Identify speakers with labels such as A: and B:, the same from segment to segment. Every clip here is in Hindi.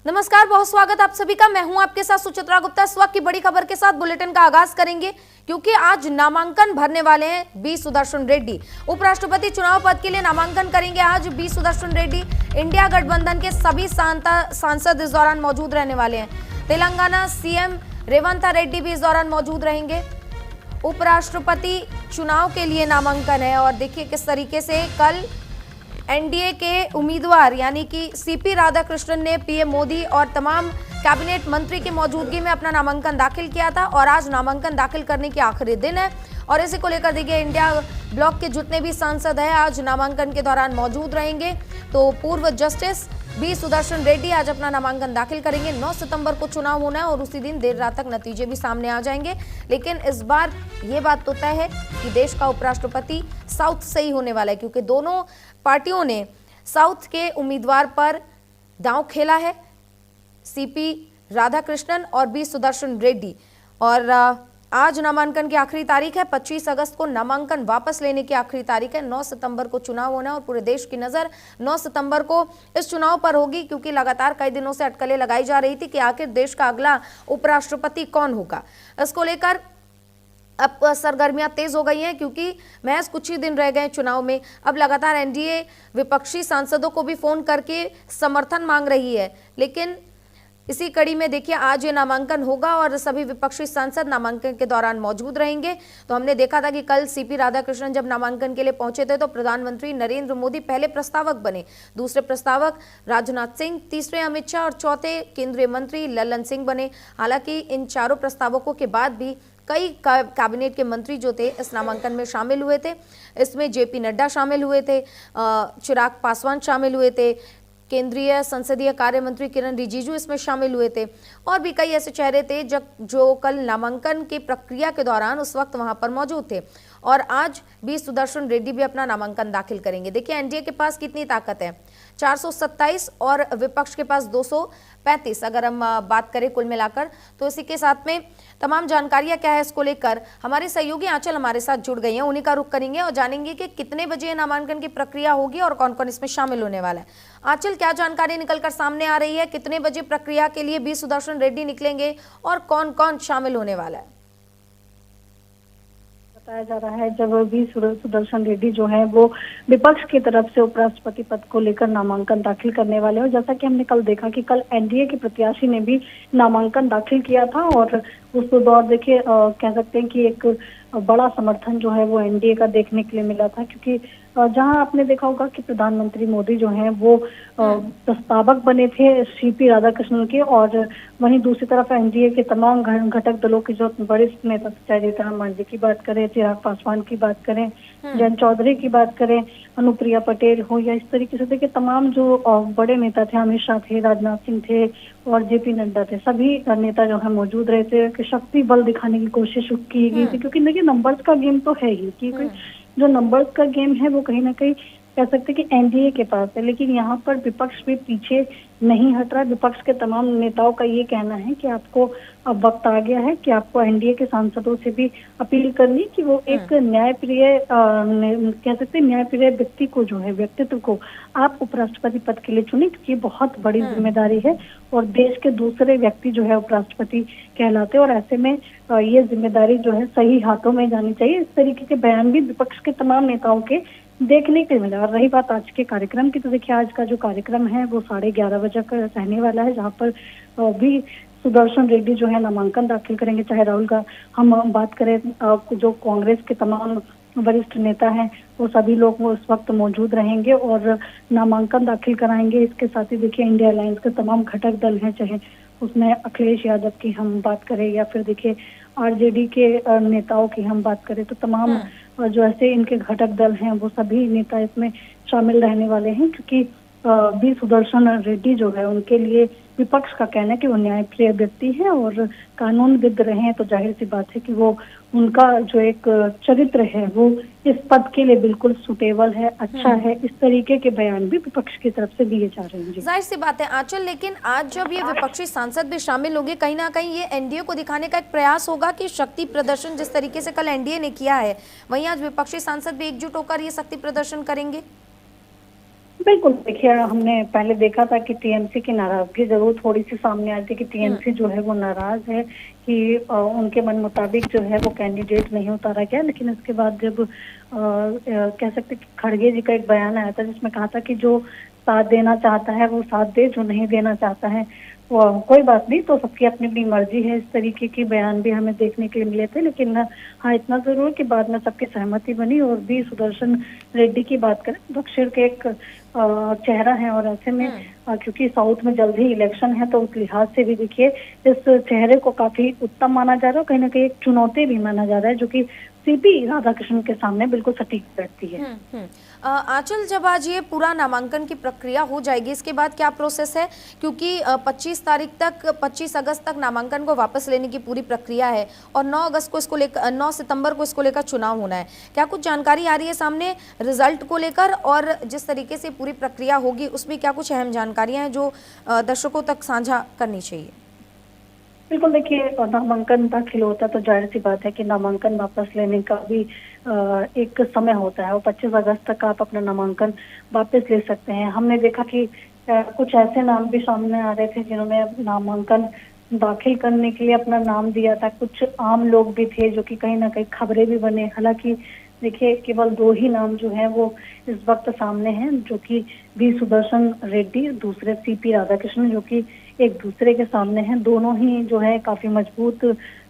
A: नमस्कार, बहुत स्वागत आप सभी का। मैं हूं आपके साथ सुचित्रा गुप्ता। इस वक्त की बड़ी खबर के साथ बुलेटिन का आगाज करेंगे क्योंकि आज नामांकन भरने वाले हैं बी सुदर्शन रेड्डी। उपराष्ट्रपति चुनाव पद के लिए नामांकन करेंगे आज बी सुदर्शन रेड्डी। इंडिया गठबंधन के सभी सांसद इस दौरान मौजूद रहने वाले हैं। तेलंगाना सीएम रेवंत रेड्डी भी इस दौरान मौजूद रहेंगे। उपराष्ट्रपति चुनाव के लिए नामांकन है और देखिए किस तरीके से कल एनडीए के उम्मीदवार यानी कि सीपी राधाकृष्णन ने पीएम मोदी और तमाम कैबिनेट मंत्री की मौजूदगी में अपना नामांकन दाखिल किया था और आज नामांकन दाखिल करने के आखिरी दिन है और इसी को लेकर देखिए इंडिया ब्लॉक के जितने भी सांसद हैं आज नामांकन के दौरान मौजूद रहेंगे। तो पूर्व जस्टिस बी सुदर्शन रेड्डी आज अपना नामांकन दाखिल करेंगे। 9 सितंबर को चुनाव होना है और उसी दिन देर रात तक नतीजे भी सामने आ जाएंगे। लेकिन इस बार ये बात तो तय है कि देश का उपराष्ट्रपति साउथ से ही होने वाला है क्योंकि दोनों पार्टियों ने साउथ के उम्मीदवार पर दांव खेला है, सीपी राधाकृष्णन और बी सुदर्शन रेड्डी। और आज नामांकन की आखिरी तारीख है। 25 अगस्त को नामांकन वापस लेने की आखिरी तारीख है। 9 सितंबर को चुनाव होना है और पूरे देश की नजर 9 सितंबर को इस चुनाव पर होगी क्योंकि लगातार कई दिनों से अटकलें लगाई जा रही थी कि आखिर देश का अगला उपराष्ट्रपति कौन होगा। इसको लेकर अब सरगर्मियां तेज हो गई हैं क्योंकि महज कुछ ही दिन रह गए चुनाव में। अब लगातार एनडीए विपक्षी सांसदों को भी फोन करके समर्थन मांग रही है। लेकिन इसी कड़ी में देखिए आज ये नामांकन होगा और सभी विपक्षी सांसद नामांकन के दौरान मौजूद रहेंगे। तो हमने देखा था कि कल सीपी राधाकृष्णन जब नामांकन के लिए पहुंचे थे तो प्रधानमंत्री नरेंद्र मोदी पहले प्रस्तावक बने, दूसरे प्रस्तावक राजनाथ सिंह, तीसरे अमित शाह और चौथे केंद्रीय मंत्री लल्लन सिंह बने। हालांकि इन चारों प्रस्तावकों के बाद भी कई कैबिनेट के मंत्री जो थे इस नामांकन में शामिल हुए थे। इसमें जेपी नड्डा शामिल हुए थे, चिराग पासवान शामिल हुए थे, केंद्रीय संसदीय कार्य मंत्री किरण रिजिजू इसमें शामिल हुए थे और भी कई ऐसे चेहरे थे जो कल नामांकन की प्रक्रिया के दौरान उस वक्त वहां पर मौजूद थे। और आज बी सुदर्शन रेड्डी भी अपना नामांकन दाखिल करेंगे। देखिए एनडीए के पास कितनी ताकत है, 427 और विपक्ष के पास 235 अगर हम बात करें कुल मिलाकर। तो इसी के साथ में तमाम जानकारियां क्या है इसको लेकर हमारे सहयोगी आंचल हमारे साथ जुड़ गई हैं, उन्हीं का रुख करेंगे और जानेंगे कि कितने बजे नामांकन की प्रक्रिया होगी और कौन कौन इसमें शामिल होने वाला है। आंचल, क्या जानकारी निकलकर सामने आ रही है, कितने बजे प्रक्रिया के लिए बी सुदर्शन रेड्डी निकलेंगे और कौन कौन शामिल होने वाला है?
B: बताया जा रहा है जब बी सुदर्शन रेड्डी जो है वो विपक्ष की तरफ से उपराष्ट्रपति पद को लेकर नामांकन दाखिल करने वाले हैं। जैसा कि हमने कल देखा कि कल एनडीए के प्रत्याशी ने भी नामांकन दाखिल किया था और उस दौर देखिए कह सकते हैं कि एक बड़ा समर्थन जो है वो एनडीए का देखने के लिए मिला था क्योंकि जहां आपने देखा होगा कि प्रधानमंत्री मोदी जो हैं वो प्रस्तावक बने थे सीपी राधाकृष्णन के और वहीं दूसरी तरफ एनडीए के तमाम घटक दलों के जो बड़े नेता चाहे जीतन मांझी की बात करें, चिराग पासवान की बात करें, जयंत चौधरी की बात करें, अनुप्रिया पटेल हो या इस तरीके से देखिए तमाम जो बड़े नेता थे, अमित शाह थे, राजनाथ सिंह थे और जेपी नड्डा थे, सभी नेता जो है मौजूद रहे थे कि शक्ति बल दिखाने की कोशिश की गई थी क्योंकि देखिए नंबर्स का गेम तो है ही क्योंकि जो नंबर्स का गेम है वो कहीं ना कहीं कह सकते हैं कि एनडीए के पास है। लेकिन यहाँ पर विपक्ष भी पीछे नहीं हट रहा। विपक्ष के तमाम नेताओं का ये कहना है कि आपको अब वक्त आ गया है कि आपको एनडीए के सांसदों से भी अपील करनी कि वो एक न्यायप्रिय कह सकते हैं न्यायप्रिय व्यक्ति को जो है व्यक्तित्व को आप उपराष्ट्रपति पद के लिए चुने क्योंकि बहुत बड़ी जिम्मेदारी है और देश के दूसरे व्यक्ति जो है उपराष्ट्रपति कहलाते और ऐसे में ये जिम्मेदारी जो है सही हाथों में जानी चाहिए। इस तरीके के बयान भी विपक्ष के तमाम नेताओं के देखने के मिला। और रही बात आज के कार्यक्रम की तो देखिए आज का जो कार्यक्रम है वो 11:30 बजे का रहने वाला है जहाँ पर भी सुदर्शन रेड्डी जो है नामांकन दाखिल करेंगे। चाहे राहुल का हम बात करें जो कांग्रेस के तमाम वरिष्ठ नेता हैं वो सभी लोग वो इस वक्त मौजूद रहेंगे और नामांकन दाखिल कराएंगे। इसके साथ ही देखिए इंडिया अलायंस के तमाम घटक दल हैं, चाहे उसमें अखिलेश यादव की हम बात करें या फिर देखिए आरजेडी के नेताओं की हम बात करें तो तमाम जो ऐसे इनके घटक दल हैं वो सभी नेता इसमें शामिल रहने वाले हैं क्योंकि बी सुदर्शन रेड्डी जो है उनके लिए विपक्ष का कहना है कि वो न्यायप्रिय व्यक्ति है और कानूनविद रहे हैं तो जाहिर सी बात है कि वो उनका जो एक चरित्र है वो इस पद के लिए बिल्कुल सुटेबल है, अच्छा है। इस तरीके के बयान भी विपक्ष की तरफ से दिए जा रहे हैं।
A: जाहिर सी बात है आंचल, लेकिन आज जब ये विपक्षी सांसद भी शामिल होंगे कहीं ना कहीं ये एनडीए को दिखाने का एक प्रयास होगा कि शक्ति प्रदर्शन जिस तरीके से कल एनडीए ने किया है वहीं आज विपक्षी सांसद भी एकजुट होकर ये शक्ति प्रदर्शन करेंगे।
B: बिल्कुल, देखिए हमने पहले देखा था कि टीएमसी की नाराजगी जरूर थोड़ी सी सामने आई थी कि टीएमसी जो है वो नाराज है कि उनके मन मुताबिक जो है वो कैंडिडेट नहीं उतारा गया। लेकिन इसके बाद जब कह सकते कि खड़गे जी का एक बयान आया था जिसमें कहा था कि जो साथ देना चाहता है वो साथ दे, जो नहीं देना चाहता है वो कोई बात नहीं, तो सबकी अपनी अपनी मर्जी है। इस तरीके के बयान भी हमें देखने के लिए मिले थे। लेकिन हाँ, इतना जरूर कि बाद में सबकी सहमति बनी। और भी सुदर्शन रेड्डी की बात करें, दक्षिण के एक चेहरा है और ऐसे में क्योंकि साउथ में जल्द ही इलेक्शन है तो उस लिहाज से भी देखिए इस चेहरे को काफी उत्तम माना जा रहा है। कहीं ना कहीं एक चुनौती भी माना जा रहा है जो कि सीपी राधाकृष्णन के सामने बिल्कुल सटीक बैठती है।
A: आंचल, जब आज ये पूरा नामांकन की प्रक्रिया हो जाएगी इसके बाद क्या प्रोसेस है, क्योंकि 25 अगस्त तक नामांकन को वापस लेने की पूरी प्रक्रिया है और 9 सितंबर को इसको लेकर चुनाव होना है। क्या कुछ जानकारी आ रही है सामने रिजल्ट को लेकर, और जिस तरीके से पूरी प्रक्रिया होगी उसमें क्या कुछ अहम जानकारियां हैं जो दर्शकों तक साझा करनी चाहिए?
B: बिल्कुल, देखिए नामांकन दाखिल होता है तो जाहिर सी बात है कि नामांकन वापस लेने का भी एक समय होता है और 25 अगस्त तक आप अपना नामांकन वापस ले सकते हैं। हमने देखा कि कुछ ऐसे नाम भी सामने आ रहे थे जिन्होंने नामांकन दाखिल करने के लिए अपना नाम दिया था। कुछ आम लोग भी थे जो कि कहीं ना कहीं खबरें भी बने। हालांकि देखिए केवल 2 ही नाम जो है वो इस वक्त सामने हैं, जो कि वी सुदर्शन रेड्डी, दूसरे सीपी राधाकृष्णन, जो कि एक दूसरे के सामने हैं। दोनों ही जो है काफी मजबूत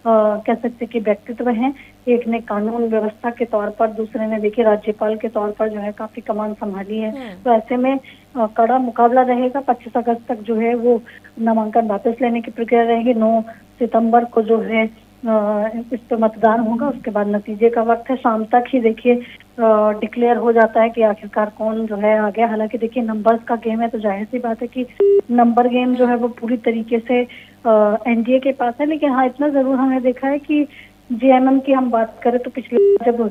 B: कह सकते कि व्यक्तित्व हैं। एक ने कानून व्यवस्था के तौर पर, दूसरे ने देखिए राज्यपाल के तौर पर जो है काफी कमान संभाली है। तो ऐसे में कड़ा मुकाबला रहेगा। 25 अगस्त तक जो है वो नामांकन वापस लेने की प्रक्रिया रहेगी। 9 सितंबर को जो है इस पे मतदान होगा। उसके बाद नतीजे का वक्त है। शाम तक ही देखिए डिक्लेयर हो जाता है कि आखिरकार कौन जो है आ गया। हालांकि देखिए नंबर्स का गेम है तो जाहिर सी बात है कि नंबर गेम जो है वो पूरी तरीके से एनडीए के पास है। लेकिन हाँ, इतना जरूर हमने देखा है कि जेएमएम की हम बात करें तो पिछले जब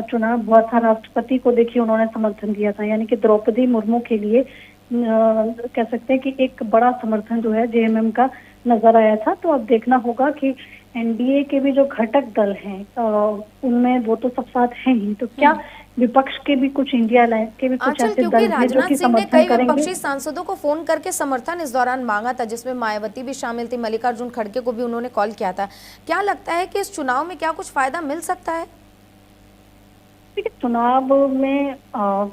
B: चुनाव हुआ था राष्ट्रपति को देखिए उन्होंने समर्थन दिया था, यानी कि द्रौपदी मुर्मू के लिए कह सकते हैं कि एक बड़ा समर्थन जो है जेएमएम का नजर आया था। तो अब देखना होगा कि एनडीए के भी जो घटक दल हैं उनमें वो तो सब साथ हैं ही, तो क्या विपक्ष के भी कुछ, इंडिया अलायंस के भी कुछ ऐसे दल हैं जो कि समर्थन करेंगे।
A: विपक्षी सांसदों को फोन करके समर्थन इस दौरान मांगा था, जिसमें मायावती भी शामिल थी, मल्लिकार्जुन खड़गे को भी उन्होंने कॉल किया था। क्या लगता है कि इस चुनाव में क्या कुछ फायदा मिल सकता है?
B: देखिए चुनाव में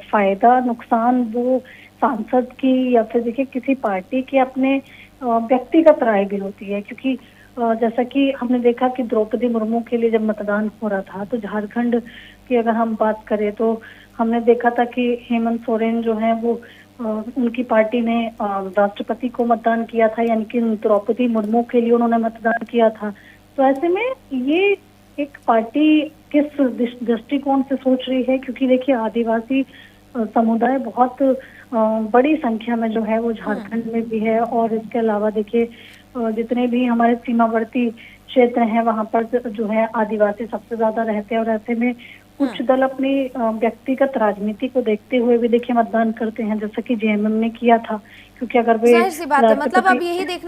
B: फायदा नुकसान वो सांसद की या फिर देखिए किसी पार्टी की अपने व्यक्तिगत राय भी होती है। क्योंकि जैसा कि हमने देखा कि द्रौपदी मुर्मू के लिए जब मतदान हो रहा था तो झारखंड की अगर हम बात करें तो हमने देखा था कि हेमंत सोरेन जो है वो उनकी पार्टी ने राष्ट्रपति को मतदान किया था, यानी कि द्रौपदी मुर्मू के लिए उन्होंने मतदान किया था। तो ऐसे में ये एक पार्टी किस दृष्टिकोण से सोच रही है, क्योंकि देखिए आदिवासी समुदाय बहुत बड़ी संख्या में जो है वो झारखंड में भी है। और इसके अलावा देखिए जितने भी हमारे सीमावर्ती क्षेत्र हैं वहां पर जो है आदिवासी सबसे ज्यादा रहते हैं। और ऐसे में कुछ दल अपनी व्यक्तिगत राजनीति को देखते हुए भी देखिए मतदान करते हैं, जैसा कि जेएमएम ने किया था। क्योंकि अगर वे
A: जाहिर सी बात है, मतलब अब यही देखना